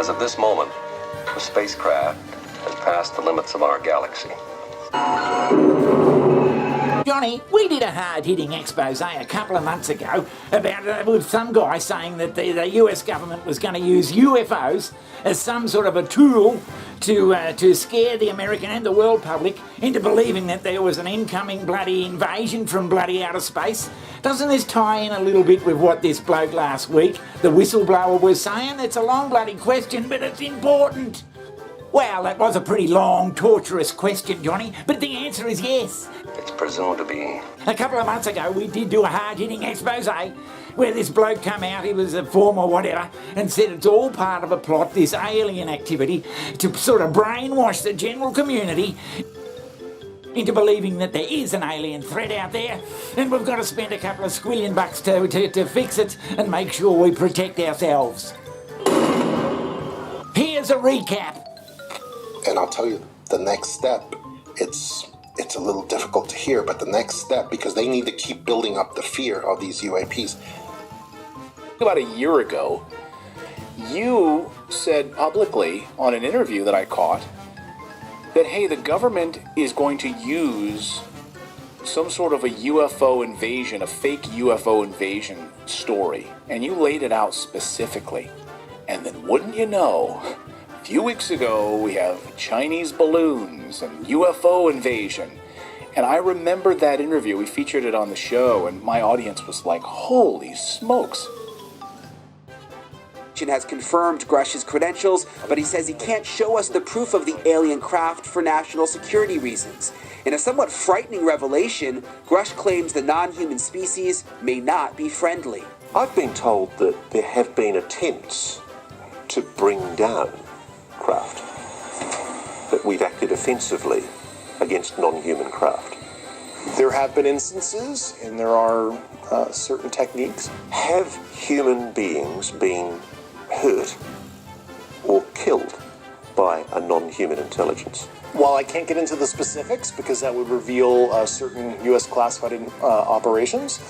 As of this moment, the spacecraft has passed the limits of our galaxy. Johnny, we did a hard-hitting expose a couple of months ago about with some guy saying that the US government was going to use UFOs as some sort of a tool to scare the American and the world public into believing that there was an incoming bloody invasion from bloody outer space. Doesn't this tie in a little bit with what this bloke last week, the whistleblower, was saying? It's a long bloody question, but it's important. Well, that was a pretty long, torturous question, Johnny, but the answer is yes. It's presumed to be. A couple of months ago, we did do a hard-hitting expose where this bloke come out, he was a former whatever, and said it's all part of a plot, this alien activity, to sort of brainwash the general community into believing that there is an alien threat out there, and we've got to spend a couple of squillion bucks to fix it and make sure we protect ourselves. Here's a recap. And I'll tell you, the next step, it's a little difficult to hear, but the next step, because they need to keep building up the fear of these UAPs. About a year ago, you said publicly on an interview that I caught that, hey, the government is going to use some sort of a UFO invasion, a fake UFO invasion story. And you laid it out specifically. And then wouldn't you know, a few weeks ago, we have Chinese balloons and UFO invasion. And I remembered that interview. We featured it on the show, and my audience was like, holy smokes. Has confirmed Grush's credentials, but he says he can't show us the proof of the alien craft for national security reasons. In a somewhat frightening revelation, Grush claims the non-human species may not be friendly. I've been told that there have been attempts to bring down craft, that we've acted offensively against non-human craft. There have been instances, and there are certain techniques. Have human beings been hurt or killed by a non-human intelligence? While I can't get into the specifics because that would reveal certain U.S. classified operations,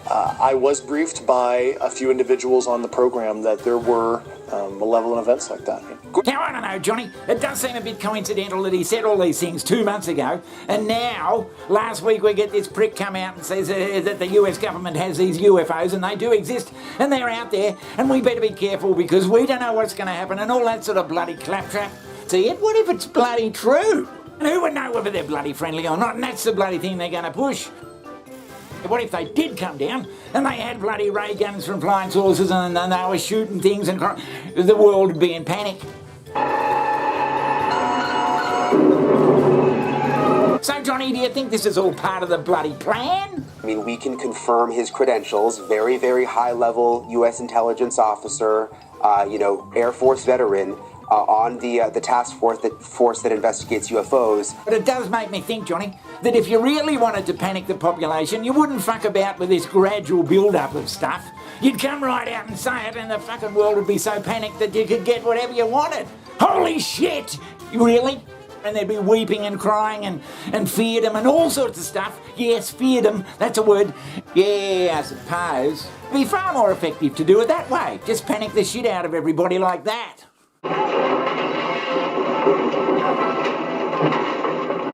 I was briefed by a few individuals on the program that there were malevolent events like that. Now, I don't know, Johnny, it does seem a bit coincidental that he said all these things 2 months ago, and now, last week, we get this prick come out and says that the US government has these UFOs, and they do exist, and they're out there, and we better be careful because we don't know what's going to happen, and all that sort of bloody claptrap. See it? What if it's bloody true? And who would know whether they're bloody friendly or not, and that's the bloody thing they're going to push. What if they did come down and they had bloody ray guns from flying saucers and they were shooting things and the world would be in panic? So, Johnny, do you think this is all part of the bloody plan? I mean, we can confirm his credentials, very, very high-level U.S. intelligence officer, Air Force veteran, on the task force that investigates UFOs. But it does make me think, Johnny, that if you really wanted to panic the population, you wouldn't fuck about with this gradual build-up of stuff. You'd come right out and say it, and the fucking world would be so panicked that you could get whatever you wanted. Holy shit! Really? And they'd be weeping and crying and feardom and all sorts of stuff. Yes, feardom, that's a word. Yeah, I suppose. It'd be far more effective to do it that way. Just panic the shit out of everybody like that.